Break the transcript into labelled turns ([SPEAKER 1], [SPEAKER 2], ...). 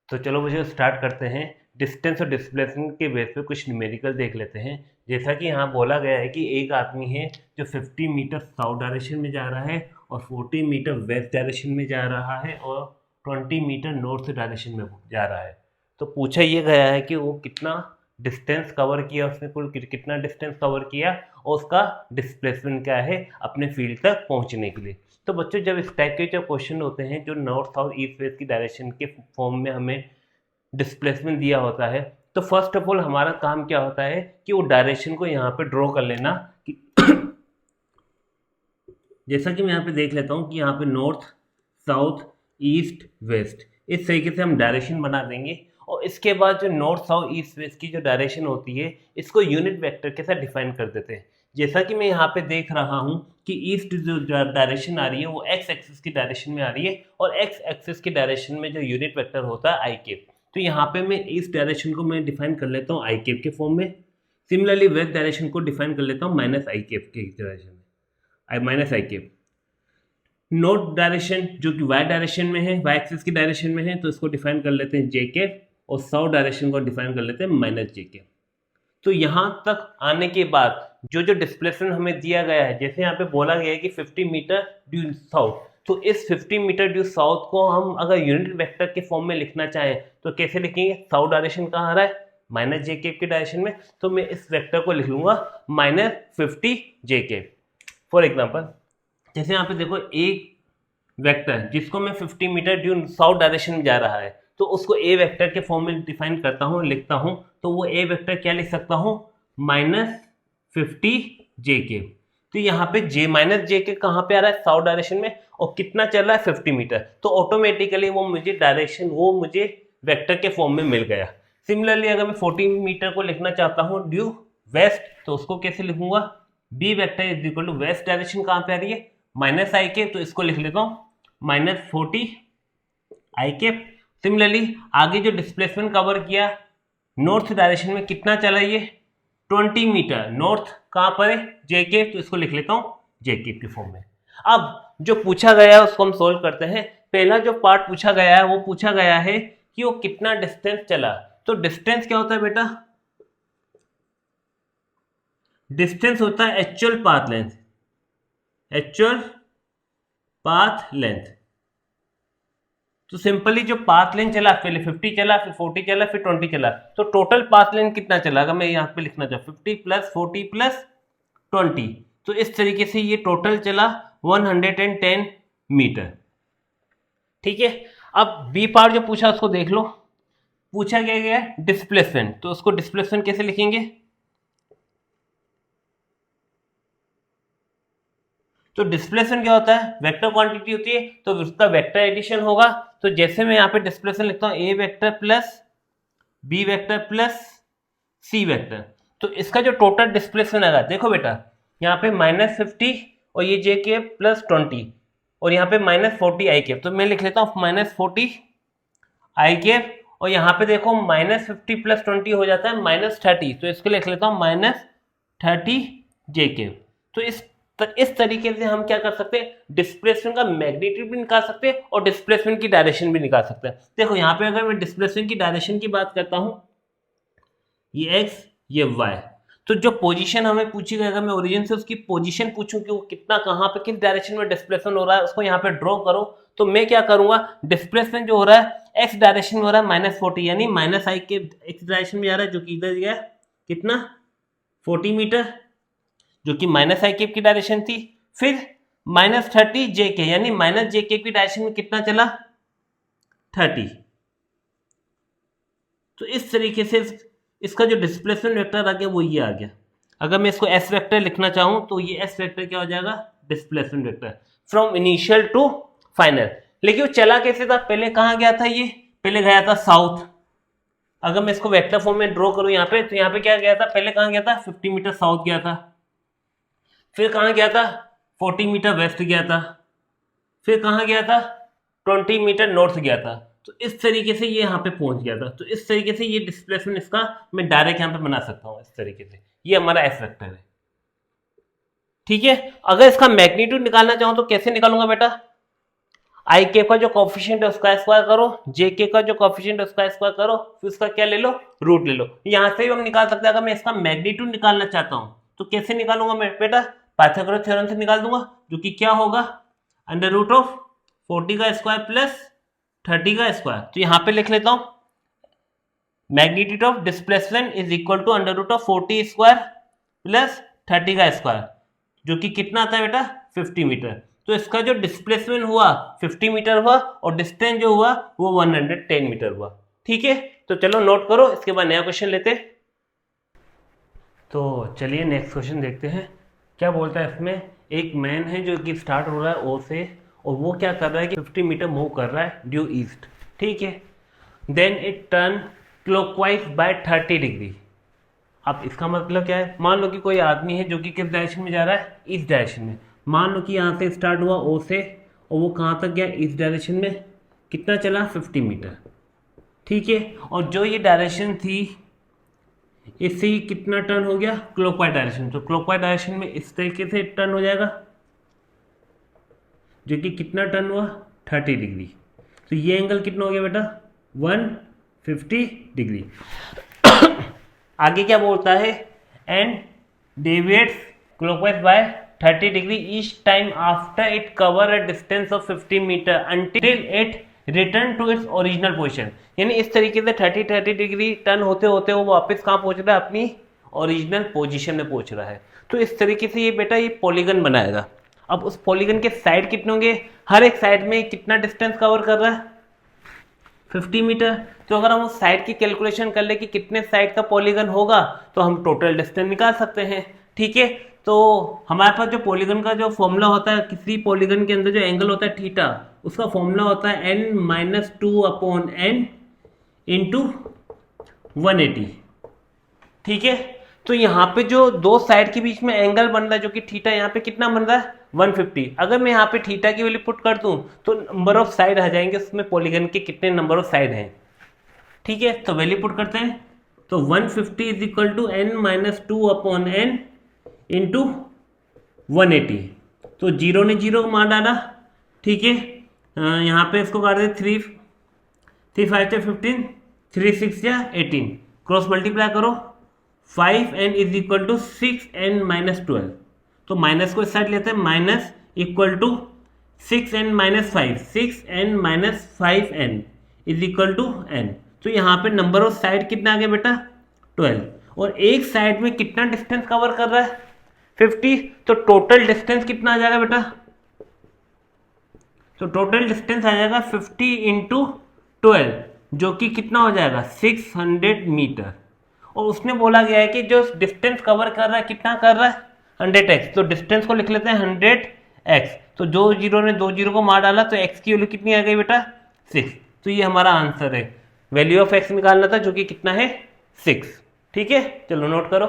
[SPEAKER 1] तो चलो मुझे स्टार्ट करते हैं। डिस्टेंस और डिस्प्लेसमेंट के बेस पे कुछ न्यूमेरिकल देख लेते हैं। जैसा कि यहाँ बोला गया है कि एक आदमी है जो 50 मीटर साउथ डायरेक्शन में जा रहा है और 40 मीटर वेस्ट डायरेक्शन में जा रहा है और 20 मीटर नॉर्थ डायरेक्शन में जा रहा है। तो पूछा ये गया है कि वो कितना डिस्टेंस कवर किया, उसने कुल कितना डिस्टेंस कवर किया और उसका डिस्प्लेसमेंट क्या है अपने फील्ड तक पहुँचने के लिए। तो बच्चों जब इस टाइप के जो क्वेश्चन होते हैं जो नॉर्थ साउथ ईस्ट वेस्ट की डायरेक्शन के फॉर्म में हमें डिस्प्लेसमेंट दिया होता है, तो फर्स्ट ऑफ ऑल हमारा काम क्या होता है कि वो डायरेक्शन को यहाँ पे ड्रॉ कर लेना कि जैसा कि मैं यहाँ पे देख लेता हूँ कि यहाँ पे नॉर्थ साउथ ईस्ट वेस्ट इस तरीके से हम डायरेक्शन बना देंगे। और इसके बाद जो नॉर्थ साउथ ईस्ट वेस्ट की जो डायरेक्शन होती है इसको यूनिट वेक्टर के साथ डिफाइन कर देते हैं। जैसा कि मैं यहाँ पे देख रहा हूँ कि ईस्ट जो डायरेक्शन आ रही है वो एक्स एक्सिस की डायरेक्शन में आ रही है और एक्स एक्सिस की डायरेक्शन में जो यूनिट वेक्टर होता है आई कैप। तो यहाँ पे मैं इस डायरेक्शन को मैं डिफाइन कर लेता हूँ आई कैप के फॉर्म में। सिमिलरली वेस्ट डायरेक्शन को डिफाइन कर लेता हूँ माइनस आई कैप के डायरेक्शन में, माइनस आई कैप। नॉर्थ डायरेक्शन जो कि वाई डायरेक्शन में है, वाई एक्सिस की डायरेक्शन में है, तो इसको डिफाइन कर लेते हैं जे कैप और साउथ डायरेक्शन को डिफाइन कर लेते हैं माइनस जे कैप। तो यहाँ तक आने के बाद जो जो डिस्प्लेसमेंट हमें दिया गया है, जैसे यहाँ पे बोला गया है कि 50 मीटर ड्यू साउथ, तो इस 50 मीटर ड्यू साउथ को हम अगर यूनिट वेक्टर के फॉर्म में लिखना चाहें तो कैसे लिखेंगे? साउथ डायरेक्शन कहाँ आ रहा है? माइनस जे कैप की डायरेक्शन में, तो मैं इस वेक्टर को लिख लूंगा -50 जे कैप। फॉर एग्जाम्पल जैसे यहाँ पे देखो एक वेक्टर जिसको मैं 50 मीटर ड्यू साउथ डायरेक्शन में जा रहा है तो उसको ए वेक्टर के फॉर्म में डिफाइन करता हूँ, लिखता हूँ, तो वो ए वेक्टर क्या लिख सकता हूँ? -50 जे के। तो यहाँ पे जे माइनस जे के कहाँ पे आ रहा है? साउथ डायरेक्शन में, और कितना चल रहा है? 50 मीटर। तो ऑटोमेटिकली वो मुझे डायरेक्शन वो मुझे वेक्टर के फॉर्म में मिल गया। सिमिलरली अगर मैं 40 मीटर को लिखना चाहता हूँ ड्यू वेस्ट, तो उसको कैसे लिखूंगा? B vector is equal to west direction कहाँ पे आ रही है? माइनस आई के, तो इसको लिख लेता हूँ -40 आई कैप। सिमिलरली आगे जो डिस्प्लेसमेंट कवर किया नॉर्थ डायरेक्शन में कितना चला ये? 20 मीटर। नॉर्थ कहाँ पर है? जे के, तो इसको लिख लेता हूँ जे के के फॉर्म में। अब जो पूछा गया है उसको हम सोल्व करते हैं। पहला जो पार्ट पूछा गया है वो पूछा गया है कि वो कितना डिस्टेंस चला। तो डिस्टेंस क्या होता है बेटा? डिस्टेंस होता है actual path length, actual path length. तो सिंपली जो पाथ लेंथ चला, पहले 50 चला, फिर 40 चला, फिर 20 चला, तो टोटल पाथ लेंथ कितना चला? अगर मैं यहाँ पे लिखना चाहूँ 50 + 40 + 20, तो इस तरीके से ये टोटल चला 110 मीटर। ठीक है। अब बी पार्ट जो पूछा उसको देख लो। पूछा गया डिस्प्लेसमेंट, तो उसको डिस्प्लेसमेंट कैसे लिखेंगे? तो डिस्प्लेसमेंट क्या होता है? वेक्टर क्वांटिटी होती है, तो उसका वेक्टर एडिशन होगा। तो जैसे मैं यहाँ पे डिस्प्लेसमेंट लिखता हूँ A vector plus B vector plus C vector, तो इसका जो टोटल डिस्प्लेसमेंट आएगा, देखो बेटा यहाँ पे -50 और ये जे के प्लस 20 और यहाँ पे -40 आई कैप, तो मैं लिख लेता हूँ -40 आई कैप। और यहाँ पे देखो -50 + 20 हो जाता है -30, तो इसको लिख लेता हूँ -30 जे कैप। तो इस तरीके से हम क्या कर सकते हैं? डिस्प्लेसमेंट का मैग्नीट्यूड भी निकाल सकते हैं और डिस्प्लेसमेंट की डायरेक्शन भी निकाल सकते हैं। देखो यहाँ पे अगर मैं डिस्प्लेसमेंट की डायरेक्शन की बात करता हूँ, ये x ये y, तो जो पोजीशन हमें पूछी गई, अगर मैं ओरिजिन से उसकी पोजीशन पूछूं कि वो कितना कहाँ पे किस डायरेक्शन में डिस्प्लेसमेंट हो रहा है उसको यहाँ पे ड्रॉ करो, तो मैं क्या करूंगा? डिस्प्लेसमेंट जो हो रहा है x डायरेक्शन में हो रहा है -40, यानी माइनस आई के x डायरेक्शन में जा रहा है, जो कि इधर गया कितना 40 मीटर, जो कि माइनस आई कैप की डायरेक्शन थी। फिर -30 जे के, यानी माइनस जे के की डायरेक्शन में कितना चला? 30। तो इस तरीके से इसका जो डिस्प्लेसमेंट वेक्टर आ गया वो ये आ गया। अगर मैं इसको एस वेक्टर लिखना चाहूँ तो ये एस वेक्टर क्या हो जाएगा? Displacement vector from initial to final. लेकिन वो चला कैसे था? पहले कहाँ गया था? ये पहले गया था साउथ। अगर मैं इसको वेक्टर फॉर्म में ड्रॉ करूँ यहाँ पे, तो यहाँ पे क्या गया था? पहले कहाँ गया था? 50 मीटर साउथ गया था। फिर कहाँ गया था? 40 मीटर वेस्ट गया था। फिर कहाँ गया था? 20 मीटर नॉर्थ गया था। तो इस तरीके से ये यहाँ पे पहुंच गया था। तो इस तरीके से ये डिस्प्लेसमेंट इसका मैं डायरेक्ट यहाँ पे बना सकता हूँ इस तरीके से। ये हमारा एस वेक्टर है। ठीक है। अगर इसका मैग्नीट्यूड निकालना चाहूँ तो कैसे निकालूंगा बेटा? आई के का जो कॉफिशिएंट है उसका स्क्वायर करो, जे के का जो कॉफिशिएंट है उसका स्क्वायर करो, फिर उसका क्या ले लो, रूट ले लो। यहाँ से भी हम निकाल सकते हैं। अगर मैं इसका मैग्नीट्यूड निकालना चाहता हूँ तो कैसे निकालूंगा मैं बेटा, पाइथागोरस थ्योरम से निकाल दूंगा, जो कि क्या होगा, अंडर रूट ऑफ 40 का स्क्वायर प्लस 30 का स्क्वायर। तो यहाँ पे लिख लेता हूँ, magnitude of displacement is equal to under root of 40 square plus 30 का स्क्वायर, जो कि कितना आता है बेटा, 50 मीटर। तो इसका जो डिस्प्लेसमेंट हुआ 50 मीटर हुआ और डिस्टेंस जो हुआ वो 110 मीटर हुआ। ठीक है, तो चलो नोट करो, इसके बाद नया क्वेश्चन लेते हैं। तो चलिए नेक्स्ट क्वेश्चन देखते हैं। क्या बोलता है इसमें, एक मैन है जो कि स्टार्ट हो रहा है ओ से, और वो क्या कर रहा है कि 50 मीटर मूव कर रहा है ड्यू ईस्ट। ठीक है, then it turn clockwise by 30 degree. अब इसका मतलब क्या है, मान लो कि कोई आदमी है जो कि किस डायरेक्शन में जा रहा है, ईस्ट डायरेक्शन में। मान लो कि यहाँ से स्टार्ट हुआ ओ से और वो कहाँ तक गया, ईस्ट डायरेक्शन में, कितना चला, 50 मीटर। ठीक है, और जो ये डायरेक्शन थी इससे ही कितना टर्न हो गया, क्लॉकवाइज डायरेक्शन। तो क्लॉकवाइज डायरेक्शन में इस तरीके से टर्न हो जाएगा, जो कि कितना टर्न हुआ, 30 डिग्री। तो ये एंगल कितना हो गया बेटा, 150 डिग्री। आगे क्या बोलता है, and deviates clockwise by 30 degree each time after it cover a distance of 50 metre until it return to its original position. यानी इस तरीके से 30 डिग्री टर्न होते होते वो वापस कहाँ पहुंच रहा है, अपनी ओरिजिनल पोजीशन में पहुंच रहा है। तो इस तरीके से ये बेटा ये पॉलीगन बनाएगा। अब उस पॉलीगन के साइड कितने होंगे, हर एक साइड में कितना डिस्टेंस कवर कर रहा है, 50 मीटर। तो अगर हम उस साइड की कैलकुलेशन कर ले कि कितने साइड का पॉलीगन होगा, तो हम टोटल डिस्टेंस निकाल सकते हैं। ठीक है, तो हमारे पास जो पॉलीगन का जो फॉर्मूला होता है, किसी पॉलीगन के अंदर जो एंगल होता है थीटा, उसका फॉर्मूला होता है n-2/n इंटू 180। ठीक है, तो यहाँ पे जो दो साइड के बीच में एंगल बन रहा है जो कि थीटा, यहाँ पे कितना बन रहा है, 150। अगर मैं यहाँ पे थीटा की वैल्यू पुट कर दूं तो नंबर ऑफ साइड आ जाएंगे, उसमें पॉलीगन के कितने नंबर ऑफ साइड हैं। ठीक है, तो वैल्यू पुट करते हैं, तो 150 is equal to n-2/n into 180। तो जीरो ने जीरो को मार डाला। ठीक है, यहाँ पे इसको काट दे, 3 5 15, 3 6 या 18, क्रॉस मल्टीप्लाई करो, 5n is equal to 6n-12। तो माइनस को इस साइड लेते हैं, minus equal to 6n-5, 6n-5n is equal to n। तो यहाँ पे नंबर ऑफ साइड कितना आ गया बेटा, 12। और एक साइड में कितना डिस्टेंस कवर कर रहा है, 50। तो टोटल डिस्टेंस कितना आ जाएगा बेटा, तो टोटल डिस्टेंस आ जाएगा 50 इंटू 12, जो कि कितना हो जाएगा, 600 मीटर। और उसने बोला गया है कि जो डिस्टेंस कवर कर रहा है कितना कर रहा है, 100x। तो डिस्टेंस को लिख लेते हैं 100x। तो जो जीरो ने दो जीरो को मार डाला, तो x की वैल्यू कितनी आ गई बेटा, 6। तो ये हमारा आंसर है, वैल्यू ऑफ x निकालना था, जो कि कितना है, 6। ठीक है, चलो नोट करो।